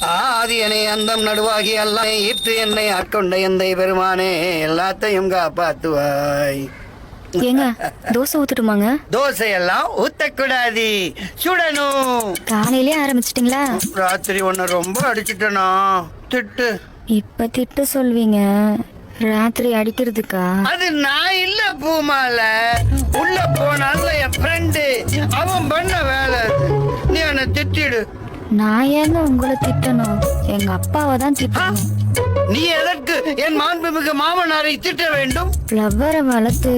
ஆதியனை அந்தம் நடுவாகி எல்லாம் ஈர்த்து என்னை ஆட்கொண்ட எந்தை பெருமானே எல்லாத்தையும் காப்பாத்துவாய். ஏங்க தோசை ஊத்துட்டுமாங்க? தோசை எல்லாம் ஊத்தக்கூடாது, சுடணும். காலையிலே ஆரம்பிச்சிட்டீங்களா? ராத்திரி ஒன்னு ரொம்ப அடிச்சுட்டனா திட்டு. இப்ப திட்டு சொல்வீங்க, ராத்திரி அடிக்கிறதுக்கா? அது நான் இல்ல பூமால, உள்ள போனால என் ஃப்ரெண்டு அவன் பண்ண வேலை. நீ என்ன திட்டிடு. நான் ஏங்க உங்களை திட்டணும்? எங்க அப்பாவை தான் திட்டணும். நீ எதற்கு என் மாண்புமிகு மாமனாரை திட்ட வேண்டும்? ஃப்ளவரை வளர்த்து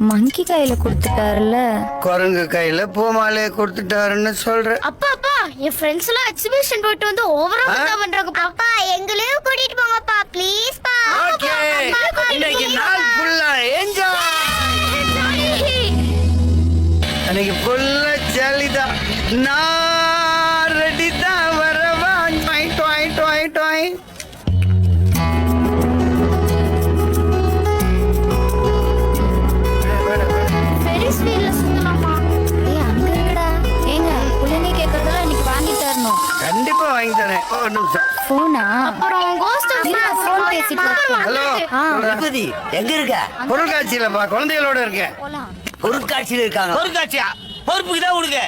மங்கி கையில கொடுத்துட்டாருல, குரங்கு கையில பூமாலையை கொடுத்துட்டாருன்னு சொல்ற. அப்பா அப்பா, என் ஃப்ரெண்ட்ஸ் எல்லாம் எக்ஸிபிஷன் போயிட்டு வந்து ஓவரா பண்றாங்க. அப்பா எங்களையும் கூட்டிட்டு போங்கப்பா ப்ளீஸ் பா. ஓகே, இன்னைக்கு நாள் ஃபுல்லா என்ஜாய். இன்னைக்கு ஃபுல்லா ஜாலிதான். நான் ரெடி தான், வரவா? டாய் டாய் டாய் டாய். ஃபெரிஸ் வீல்ல சுத்தலாமா? ஏய் அங்க இருக்கடா. ஏங்க பிள்ளைங்க கேக்குறதெல்லாம் இன்னைக்கு வாங்கி தரணும். கண்டிப்பா வாங்கி தரேன். ஒரு நிமிஷம். போனா அப்புறம் கோஸ்ட் ஃபோன் பேசிட்டு இருக்கோம். ஹலோ, ரகுபதி எங்க இருக்க? பொருட்காட்சியிலப்பா, குழந்தைகளோட இருக்கேன். பொருட்காட்சியில இருக்காங்க. பொறுக்காட்சியா? பொறுப்புக்கு தான் கொடுங்க.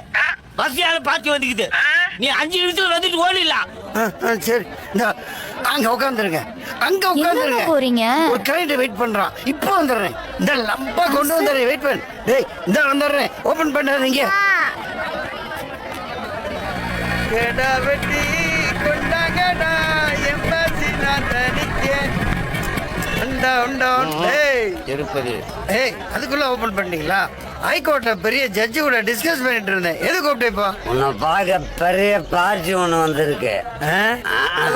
பஸ்ஸால பாத்தி வந்துக்குது. நீ 5 நிமிஷத்துல வந்துட்டு ஓடிடலாம். சரி, இந்த அங்க உட்காந்துருங்க, அங்க எங்க உட்காந்துருங்க. போறீங்க? ஒரு கிளைண்ட் வெயிட் பண்றான், இப்போ வந்துடுறேன். இந்த லம்பா கொண்டு வந்துடுறேன், வெயிட் பண்ணு. டேய் இந்த வந்துடுறேன், ஓபன் பண்ணாதீங்க. கேடா வெட்டி கொண்டாங்கடா எம்பாசி நான் தனிக்கேன். இருப்பது. ஏய் அதுக்குள்ள ஓபன் பண்ணீங்களா? ஹைகோர்ட்ல பெரிய ஜட்ஜி கூட டிஸ்கஸ் பண்ணிட்டு இருந்தேன். எது கூப்பிட்டே இப்போ? உன்னை பார்க்க பெரிய பார்ட்டி ஒண்ணு வந்திருக்கு.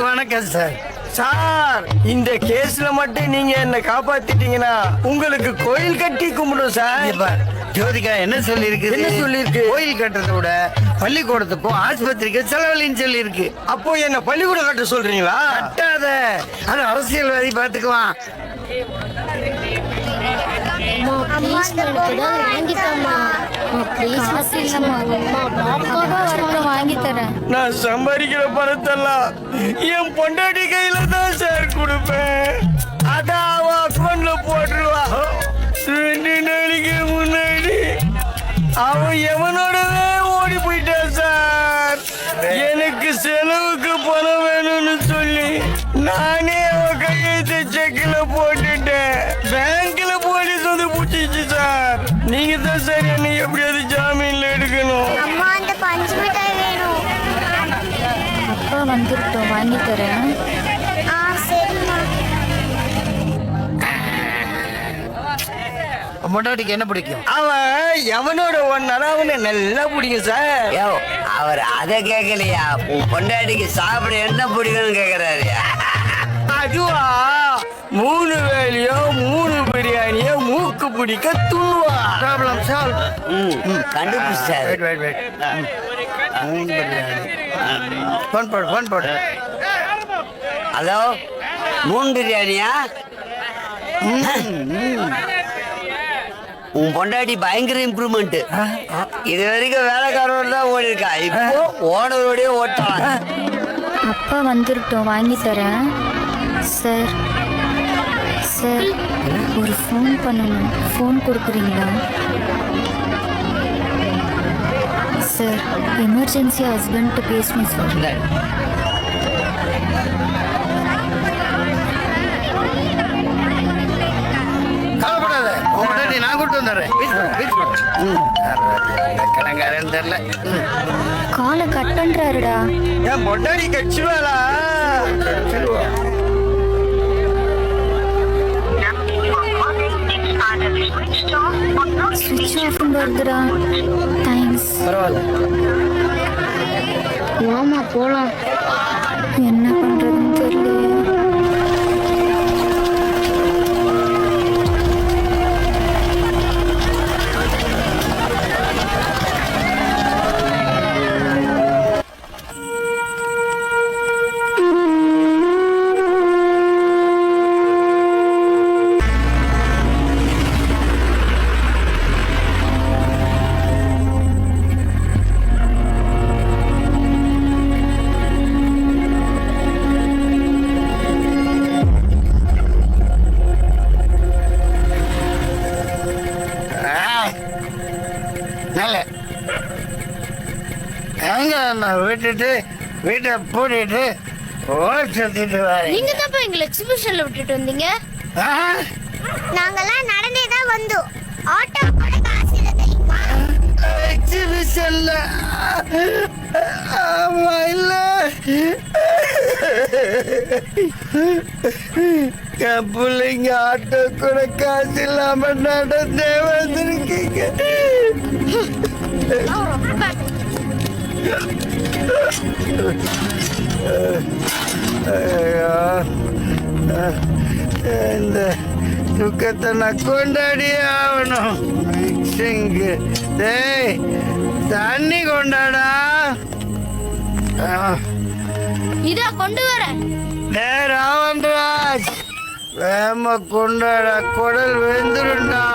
வணக்கம் சார். சார், இந்த கேஸ்ல மட்டும் நீங்க என்ன காப்பாத்திட்டீங்கன்னா உங்களுக்கு கோயில் கட்டி கும்பிடும் சார். இங்க பார், ஜோதிகா என்ன சொல்லி இருக்கு? என்ன சொல்லிருக்கு? கோயில் கட்டுறத விட பள்ளிக்கூடத்துக்கும் ஆஸ்பத்திரிக்கு செலவழின்னு சொல்லி இருக்கு. அப்போ என்ன பள்ளிக்கூடம் கட்ட சொல்றீங்களா? கட்டாத, அது அரசியல்வாதி பாத்துக்குவான். வாங்கி தரேன். நான் சம்பாதிக்கிற பணத்தெல்லாம் என் பொண்டாட்டி கையில தான் சார் கொடுப்பேன். அதான் அவ அக்கௌண்ட்ல போட்டுருவா. 2 நாளைக்கு முன்னாடி அவன் எவனோடவே ஓடி போயிட்டான் சார். எனக்கு செலவுக்கு பணம் வேணும்னு சொல்லி நானே அவ கையெழுத்து செக்ல போட்டுட்டேன். பேங்க்ல போலீஸ் வந்து பிடிச்சிச்சு சார். நீங்க தான் சார் என்னை எப்படியாவது ஜாமீன்ல எடுக்கணும். அம்மா அந்த பஞ்சு மிட்டாய் வேணும். அப்பா வந்துட்டோம், வாங்கி தரேன். சரிம்மா. பொண்டாட்டிக்கு என்ன பிடிக்கும்? அவன் எவனோட ஒன்னாலும் அவனை நல்லா பிடிக்கும் சார். யோ, அவர் அதை கேட்கலையா, உன் பொண்டாட்டிக்கு சாப்பிட என்ன பிடிக்கும்னு கேக்குறாரு. அதுவா 3 வேலையோ 3 பிரியாணியோ மூக்கு பிடிக்க துள்ளுவா. Problem solve. கண்டுபிடிச்சாரு. Wait wait wait. ஃபோன் போடு, ஃபோன் போடு. ஹலோ, 3 பிரியாணியா? உன் பொண்டாட்டி பயங்கர இம்ப்ரூவ்மெண்ட். இது வரைக்கும் வேலைக்காரோட தான் ஓடி இருக்கா, இப்போ ஓனரோடய ஓட்டலாம். அப்பா வந்துட்டோம், வாங்கி தரேன். சார் சார், ஒரு ஃபோன் பண்ணணும், ஃபோன் கொடுக்குறீங்களா? சார், எமர்ஜென்சி ஹஸ்பண்ட்கிட்ட பேசணும் சார். கவலைப்படாத, உன் பொண்டாட்டி நான் கூட்டு வந்துடுறேன். கடங்காரன் தெரியல. காலை கட் பண்றாருடா. என் பொண்டாட்டி கட்சிவாளா? ஸ்விட்ச் ஆஃப் வருதுடா. தேங்க்ஸ். மாமா போலாம். என்ன பண்றதுன்னு தெரியல. நம்ம விட்டுட்டு வீட்டை பூட்டிட்டு ஓர் சுத்திட்டு வரேன். நீங்க தான் எங்களை எக்ஸிபிஷன்ல விட்டுட்டு வந்தீங்க. நாங்கெல்லாம் நடந்தே தான் வந்தோம். ஆட்டோ கூட காசு இல்ல தெரியுமா? எக்ஸிபிஷன்ல ஆமா இல்ல என் பிள்ளைங்க ஆட்டோ கூட காசு இல்லாம நடந்தே வந்திருக்கீங்க. ஐயோ, இந்த துக்கத்தை நான் கொண்டாடியே ஆகணும். மிக்சிங்கு டேய் தண்ணி கொண்டாடா. இதா கொண்டு வரேன். டே ராவன்ராஜ் வேம கொண்டாடா, குடல் வெந்துருண்டா.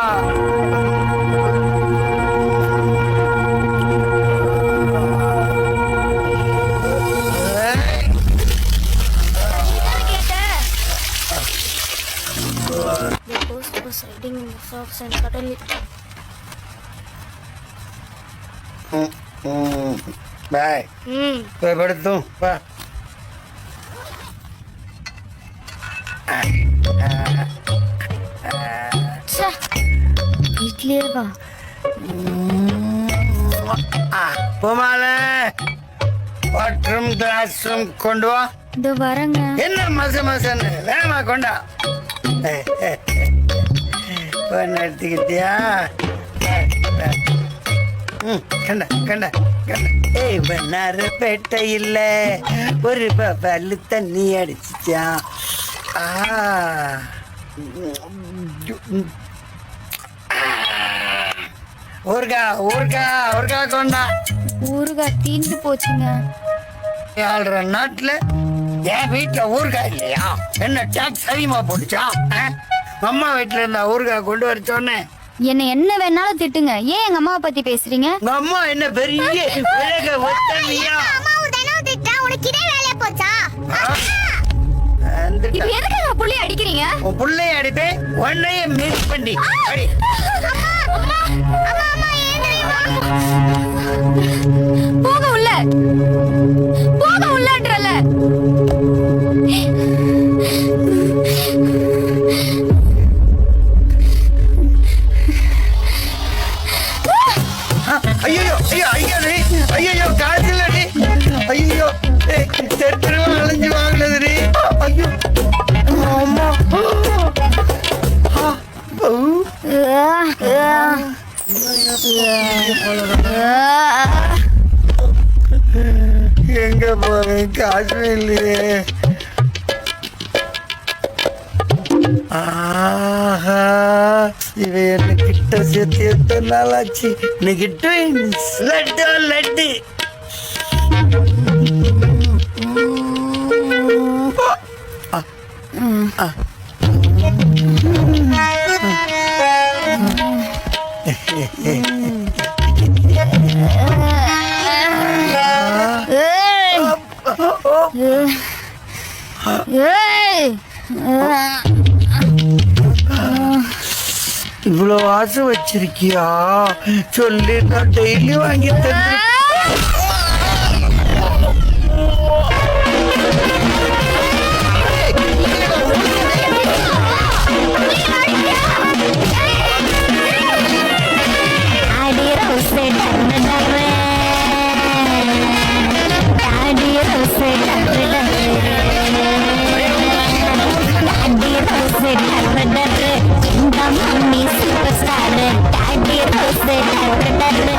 பாய் போய் படுத்தும் பா. வீட்லயே வா. பூமால வாட்டரும் கிளாஸும் கொண்டு வா. இதோ வரங்க. என்ன மசன்னு வேமா கொண்டா. பண்ண எடுத்துக்கிட்டியா? கண்ட கண்ட கண்ட. ஏய் பண்ணாரு பேட்டை இல்ல ஒரு பல்லு தண்ணி அடிச்சிச்சா. ஊர்கா ஊர்கா ஊர்கா கொண்டா. ஊறுகாய் தீந்து போச்சுங்க. ஆள்ற நாட்டுல என் வீட்டுல ஊர்கா இல்லையா? என்ன டாக்ஸ் அதிகமா போட்டுச்சா? அம்மா வீட்டுல இருந்தா ஊர்கா கொண்டு வர சொன்னேன். என்ன வேணாலும் திட்டுங்க. ஏன் எங்க அம்மாவை பத்தி பேசுறீங்க? உங்க அம்மா என்ன பெரிய விலக ஒத்தனியா? அம்மாவை தினம் திட்டா உனக்கு இதே வேலையா போச்சா? இப்ப எதுக்கு எங்க புள்ளைய அடிக்கிறீங்க? உன் புள்ளைய அடிப்பேன், உன்னைய மிஸ் பண்ணி அடி. போக உள்ள போக உள்ளன்றல. ஐயோ ஐயோ ஐயோ ஐயோ காய்ச்சல் அடி. ஐயோ தெருவா அலைஞ்சு வாங்கினது நீ. ஐயோ அம்மா எங்க போறேன்? காசு இல்லையே. ஆஹா இவ என்ன கிட்ட சேர்த்து எத்தனை நாள் ஆச்சு. இன்னைக்கு ட்வின்ஸ் லட்டு லட்டு. இவ்வளவு ஆசை வச்சிருக்கியா? சொல்லி நான் டெய்லி வாங்கி தந்து. Mummy superstar, daddy rose, daddy,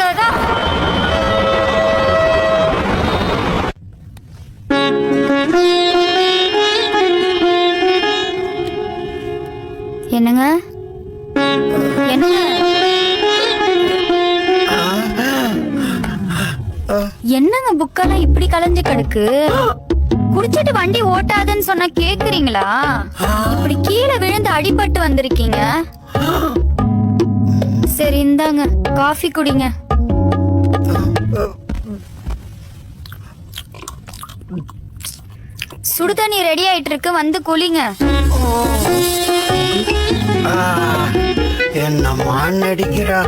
அவ்வளவுதான். என்னங்க என்னங்க என்னங்க புக்கெல்லாம் இப்படி கலைஞ்சு கிடக்கு? குடிச்சிட்டு வண்டி ஓட்டாதன்னு சொன்னா கேக்குறீங்களா? இப்படி கீழே விழுந்து அடிபட்டு வந்திருக்கீங்க. சரி இந்தாங்க காஃபி குடிங்க. சுடுதண்ணி ரெடி ஆயிட்டு இருக்கு, வந்து குளிங்க. என்னம்மா நடிக்கிறா?